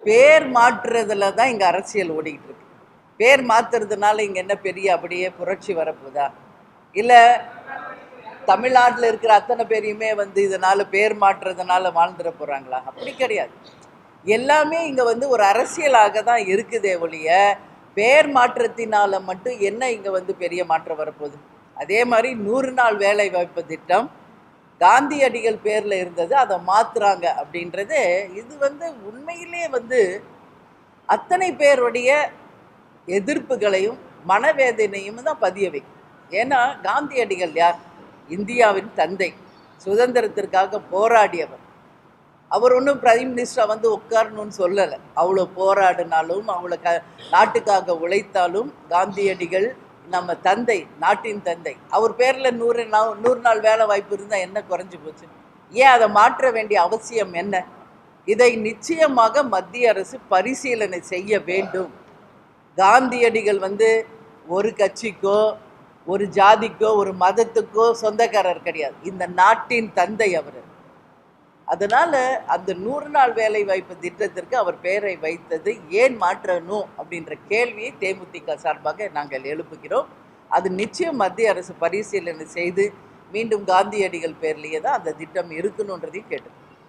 பேர் மாற்றுறதுல தான் இங்கே அரசியல் ஓடிக்கிட்டு இருக்கு. பேர் மாற்றுறதுனால இங்கே என்ன பெரிய அப்படியே புரட்சி வரப்போதா? இல்லை தமிழ்நாட்டில் இருக்கிற அத்தனை பேரையுமே இதனால பேர் மாற்றுறதுனால வாழ்ந்துட போகிறாங்களா? அப்படி கிடையாது. எல்லாமே இங்கே ஒரு அரசியலாக தான் இருக்குதே ஒழிய பேர் மாற்றத்தினால மட்டும் என்ன இங்கே பெரிய மாற்றம் வரப்போகுது? அதே மாதிரி 100 நாள் வேலை வாய்ப்பு திட்டம் காந்தியடிகள் பேரில் இருந்தது, அதை மாற்றுறாங்க அப்படின்றது இது உண்மையிலே அத்தனை பேருடைய எதிர்ப்புகளையும் மனவேதனையும் தான் பதிய வைக்கும். ஏன்னா காந்தியடிகள் யார்? இந்தியாவின் தந்தை, சுதந்திரத்திற்காக போராடியவர். அவர் ஒன்றும் பிரைம் மினிஸ்டராக உட்காரணும்னு சொல்லலை. அவ்வளோ போராடினாலும் அவ்வளோ நாட்டுக்காக உழைத்தாலும் காந்தியடிகள் நம்ம தந்தை, நாட்டின் தந்தை. அவர் பேரில் 100 நாள் வேலை வாய்ப்பு இருந்தால் என்ன குறைஞ்சி போச்சு? ஏன் அதை மாற்ற வேண்டிய அவசியம் என்ன? இதை நிச்சயமாக மத்திய அரசு பரிசீலனை செய்ய வேண்டும். காந்தியடிகள் ஒரு கட்சிக்கோ ஒரு ஜாதிக்கோ ஒரு மதத்துக்கோ சொந்தக்காரர் கிடையாது. இந்த நாட்டின் தந்தை அவர். அதனால அந்த 100 நாள் வேலை வாய்ப்பு திட்டத்திற்கு அவர் பெயரை வைத்தது ஏன் மாற்றணும் அப்படின்ற கேள்வியை தேமுதிக சார்பாக நாங்கள் எழுப்புகிறோம். அது நிச்சயம் மத்திய அரசு பரிசீலனை செய்து மீண்டும் காந்தியடிகள் பேர்லேயே தான் அந்த திட்டம் இருக்கணுன்றதையும் கேட்டு